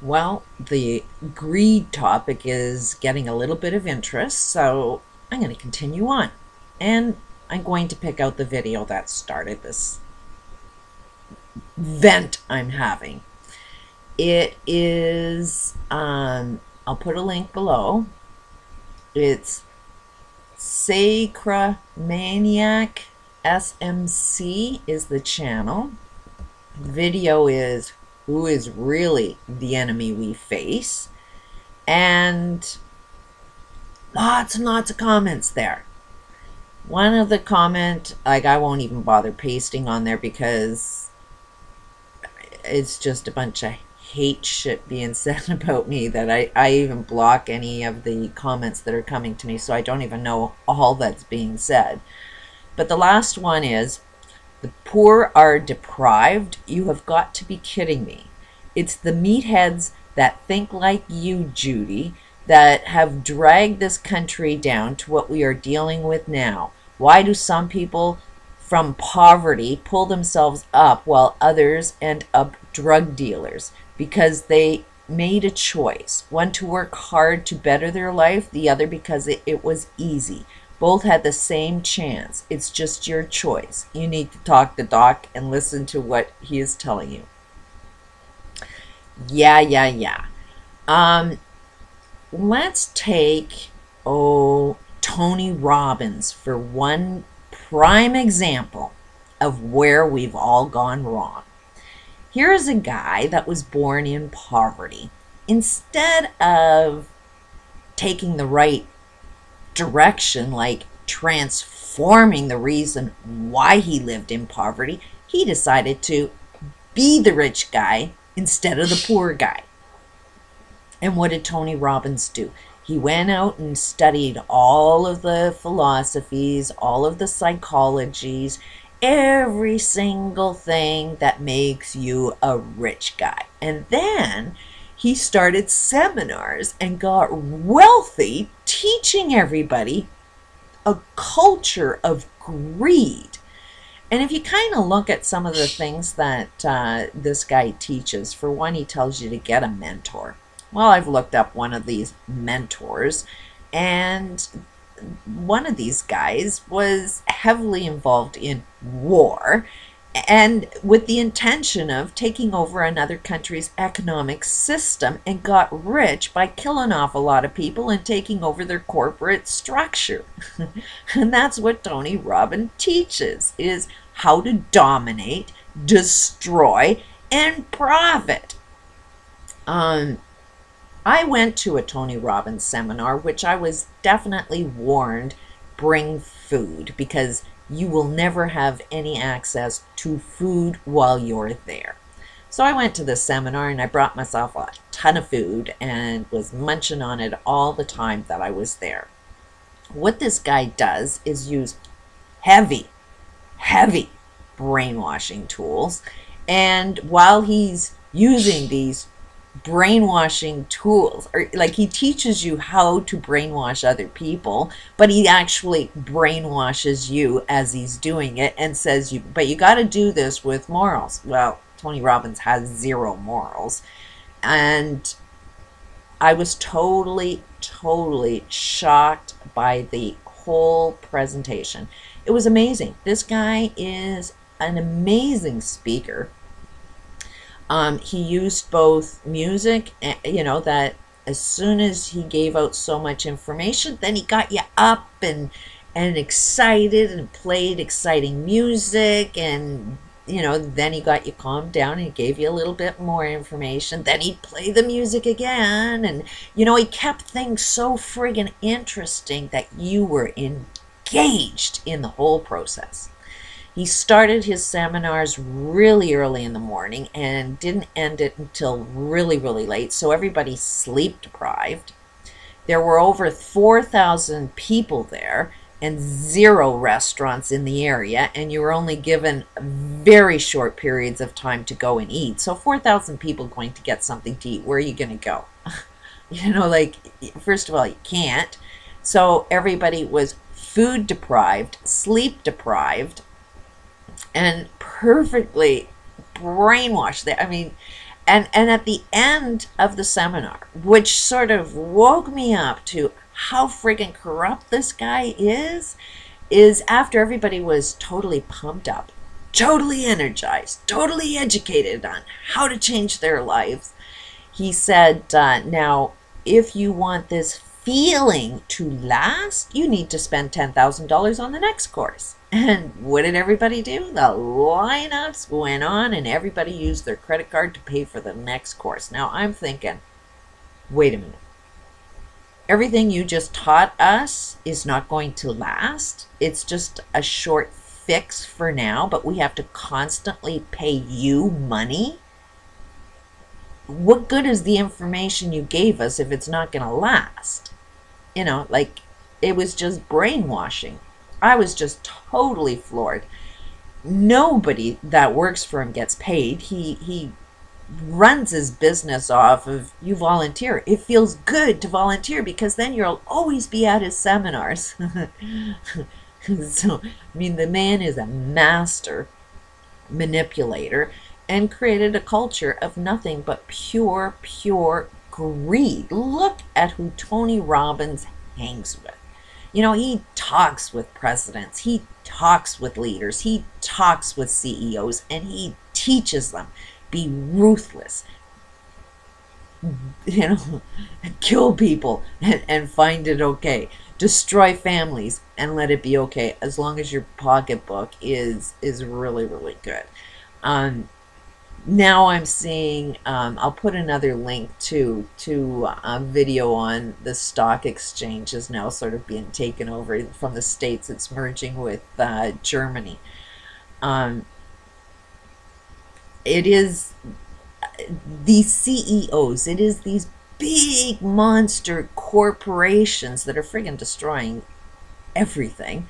Well, the greed topic is getting a little bit of interest, so I'm going to continue on. And I'm going to pick out the video that started this vent I'm having. It is, I'll put a link below. It's SACRAMANIACSmc is the channel. The video is Who is Really the Enemy We Face? And lots and lots of comments there. One of the comment, like, I won't even bother pasting on there because it's just a bunch of hate shit being said about me that I even block any of the comments that are coming to me, so I don't even know all that's being said. But the last one is, the poor are deprived. You have got to be kidding me. It's the meatheads that think like you, Judy, that have dragged this country down to what we are dealing with now. Why do some people from poverty pull themselves up while others end up drug dealers? Because they made a choice. One to work hard to better their life, the other because it was easy. Both had the same chance. It's just your choice. You need to talk to Doc and listen to what he is telling you. Yeah. Let's take, Tony Robbins for one prime example of where we've all gone wrong. Here's a guy that was born in poverty. Instead of taking the right direction, like transforming the reason why he lived in poverty, he decided to be the rich guy instead of the poor guy. And what did Tony Robbins do? He went out and studied all of the philosophies, all of the psychologies, every single thing that makes you a rich guy. And then he started seminars and got wealthy, teaching everybody a culture of greed. And if you kind of look at some of the things that this guy teaches, for one, he tells you to get a mentor. Well, I've looked up one of these mentors, and one of these guys was heavily involved in war and with the intention of taking over another country's economic system, and got rich by killing off a lot of people and taking over their corporate structure. And that's what Tony Robbins teaches, is how to dominate, destroy, and profit. I went to a Tony Robbins seminar, which I was definitely warned, bring food, because you will never have any access to food while you're there. So I went to this seminar and I brought myself a ton of food and was munching on it all the time that I was there. What this guy does is use heavy brainwashing tools, and while he's using these brainwashing tools, or like, he teaches you how to brainwash other people, but he actually brainwashes you as he's doing it and says, but you got to do this with morals. Well, Tony Robbins has zero morals. And I was totally shocked by the whole presentation. It was amazing. This guy is an amazing speaker. He used both music, that as soon as he gave out so much information, then he got you up and excited and played exciting music, and then he got you calmed down and he gave you a little bit more information. Then he'd play the music again, and he kept things so friggin' interesting that you were engaged in the whole process. He started his seminars really early in the morning and didn't end it until really late, so everybody's sleep deprived. There were over 4,000 people there and 0 restaurants in the area, and you were only given very short periods of time to go and eat. So 4,000 people going to get something to eat, where are you going to go? First of all, you can't. So everybody was food deprived, sleep deprived, and perfectly brainwashed. And at the end of the seminar, which sort of woke me up to how friggin' corrupt this guy is after everybody was totally pumped up, totally energized, totally educated on how to change their lives, he said, now, if you want this feeling to last, you need to spend $10,000 on the next course. And what did everybody do? The lineups went on and everybody used their credit card to pay for the next course. Now I'm thinking, wait a minute. Everything you just taught us is not going to last. It's just a short fix for now, but we have to constantly pay you money. What good is the information you gave us if it's not going to last? You know, like, it was just brainwashing. I was just totally floored. Nobody that works for him gets paid. He runs his business off of you volunteer. It feels good to volunteer because then you'll always be at his seminars. So, I mean, the man is a master manipulator and created a culture of nothing but pure greed. Look at who Tony Robbins hangs with. You know, he talks with presidents, he talks with leaders, he talks with CEOs, and he teaches them, be ruthless, you know, kill people and find it okay, destroy families and let it be okay, as long as your pocketbook is really good. Now I'm seeing, I'll put another link to a video on the stock exchange is now sort of being taken over from the States. It's merging with Germany. It is these CEOs, it is these big monster corporations that are friggin' destroying everything,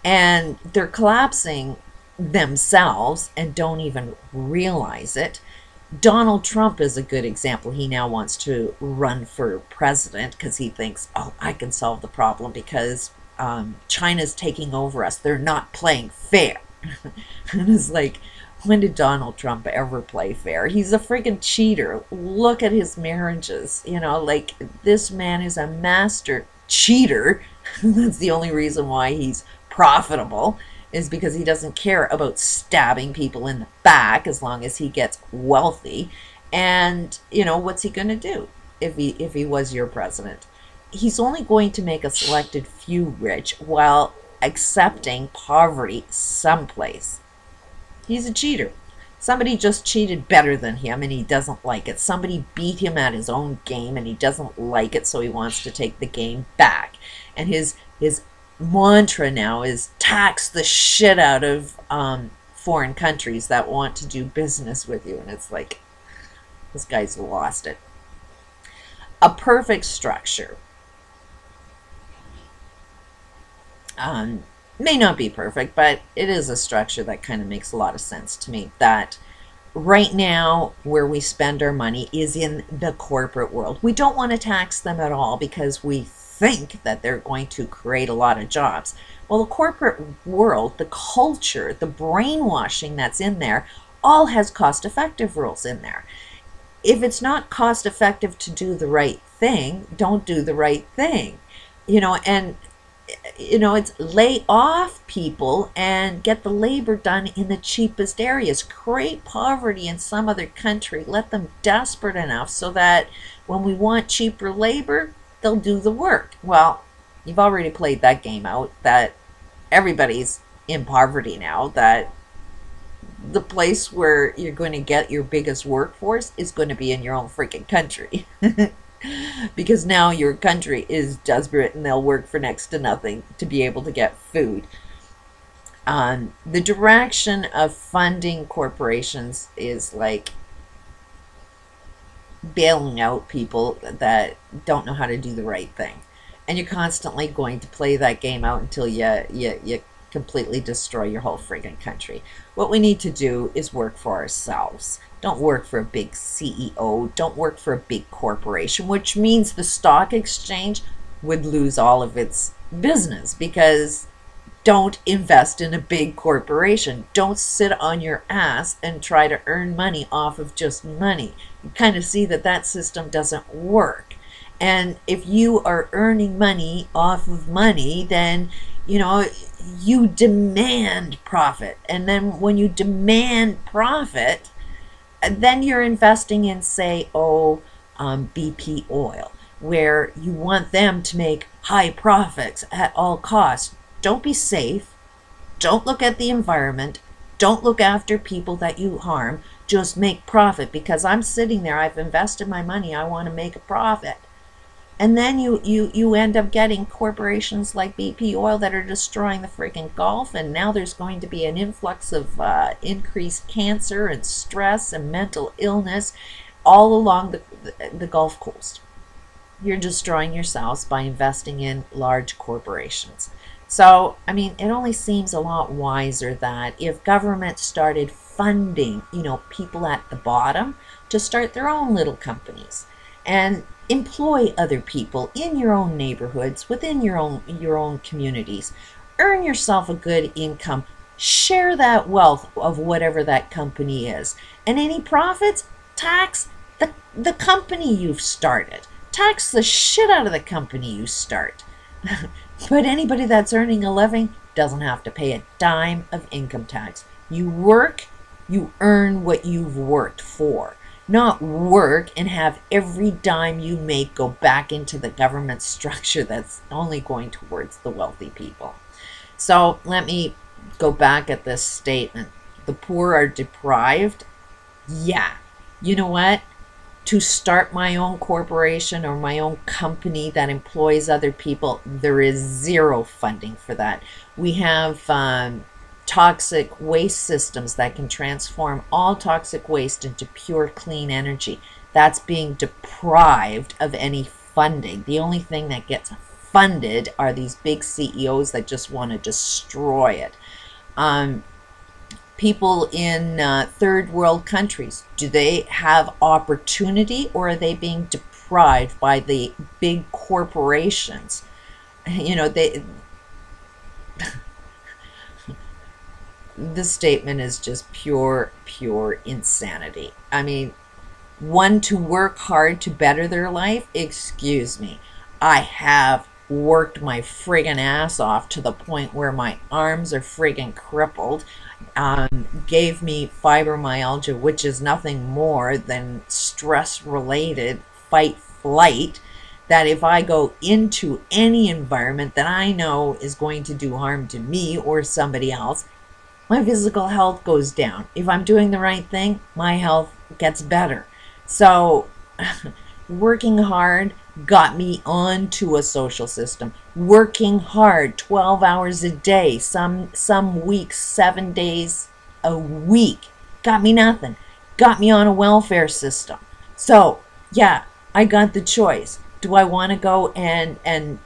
and they're collapsing themselves and don't even realize it. Donald Trump is a good example. He now wants to run for president because he thinks, oh, I can solve the problem because China's taking over us. They're not playing fair. And it's like, when did Donald Trump ever play fair? He's a friggin' cheater. Look at his marriages. You know, like, this man is a master cheater. That's the only reason why he's profitable, is because he doesn't care about stabbing people in the back as long as he gets wealthy. And, you know, what's he going to do if he was your president? He's only going to make a selected few rich while accepting poverty someplace. He's a cheater. Somebody just cheated better than him and he doesn't like it. Somebody beat him at his own game and he doesn't like it, so he wants to take the game back. And his mantra now is tax the shit out of foreign countries that want to do business with you. And it's like, this guy's lost it. A perfect structure. May not be perfect, but it is a structure that kind of makes a lot of sense to me. That right now, where we spend our money is in the corporate world. We don't want to tax them at all because we think that they're going to create a lot of jobs. Well, the corporate world, the culture, the brainwashing that's in there, all has cost-effective rules in there. If it's not cost-effective to do the right thing, don't do the right thing. You know, and you know, it's lay off people and get the labor done in the cheapest areas. Create poverty in some other country. Let them desperate enough so that when we want cheaper labor, they'll do the work. Well, you've already played that game out, that everybody's in poverty now, that the place where you're going to get your biggest workforce is going to be in your own freaking country. Because now your country is desperate and they'll work for next to nothing to be able to get food. The direction of funding corporations is like bailing out people that don't know how to do the right thing. And you're constantly going to play that game out until you completely destroy your whole friggin' country. What we need to do is work for ourselves. Don't work for a big CEO. Don't work for a big corporation, which means the stock exchange would lose all of its business, because don't invest in a big corporation. Don't sit on your ass and try to earn money off of just money. kind of see that that system doesn't work. And if you are earning money off of money, then, you know, you demand profit. And then when you demand profit, then you're investing in, say, BP oil, where you want them to make high profits at all costs. Don't be safe. Don't look at the environment. Don't look after people that you harm. Just make profit, because I'm sitting there, I've invested my money, I want to make a profit. And then you end up getting corporations like BP Oil that are destroying the freaking Gulf, and now there's going to be an influx of increased cancer and stress and mental illness all along the Gulf Coast. You're destroying yourselves by investing in large corporations. So, I mean, it only seems a lot wiser that if government started funding, you know, people at the bottom to start their own little companies and employ other people in your own neighborhoods, within your own communities. Earn yourself a good income. Share that wealth of whatever that company is. And any profits, tax the company you've started. Tax the shit out of the company you start. But anybody that's earning a living doesn't have to pay a dime of income tax. You work, you earn what you've worked for. Not work and have every dime you make go back into the government structure that's only going towards the wealthy people. So let me go back at this statement. The poor are deprived. Yeah. You know what? To start my own corporation or my own company that employs other people, there is zero funding for that. We have toxic waste systems that can transform all toxic waste into pure clean energy. That's being deprived of any funding. The only thing that gets funded are these big CEOs that just want to destroy it. People in third world countries, do they have opportunity, or are they being deprived by the big corporations? You know, this statement is just pure insanity. I mean, one to work hard to better their life? Excuse me. I have worked my friggin' ass off to the point where my arms are friggin' crippled. Gave me fibromyalgia, which is nothing more than stress-related fight-flight, that if I go into any environment that I know is going to do harm to me or somebody else, my physical health goes down. If I'm doing the right thing, my health gets better. So working hard got me onto a social system. Working hard 12 hours a day, some weeks 7 days a week, got me nothing. Got me on a welfare system. So yeah, I got the choice. Do I want to go and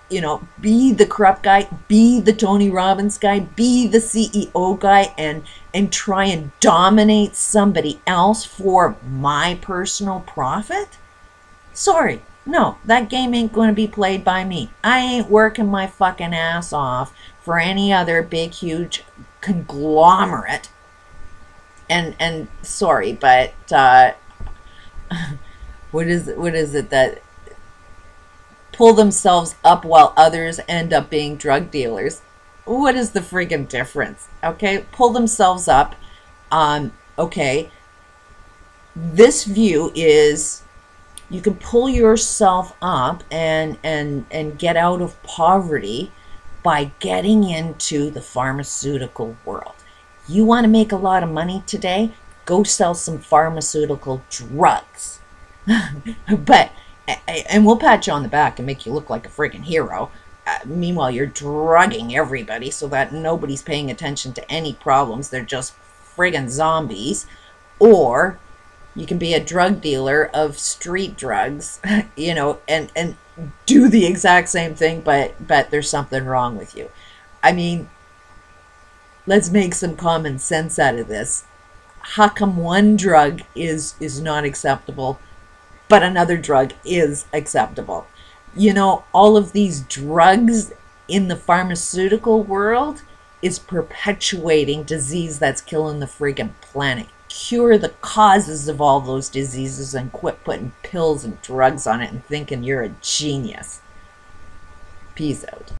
you know, be the corrupt guy, be the Tony Robbins guy, be the CEO guy, and try and dominate somebody else for my personal profit? Sorry, no, that game ain't going to be played by me. I ain't working my fucking ass off for any other big, huge conglomerate. And sorry, but what is it that pull themselves up while others end up being drug dealers? What is the friggin' difference? Okay, pull themselves up. Okay, this view is you can pull yourself up and get out of poverty by getting into the pharmaceutical world. You want to make a lot of money today? Go sell some pharmaceutical drugs. And we'll pat you on the back and make you look like a friggin' hero. Meanwhile, you're drugging everybody so that nobody's paying attention to any problems. They're just friggin' zombies. Or you can be a drug dealer of street drugs, you know, and do the exact same thing, but there's something wrong with you. I mean, let's make some common sense out of this. How come one drug is not acceptable, but another drug is acceptable? You know, all of these drugs in the pharmaceutical world is perpetuating disease that's killing the friggin' planet. cure the causes of all those diseases and quit putting pills and drugs on it and thinking you're a genius. Peace out.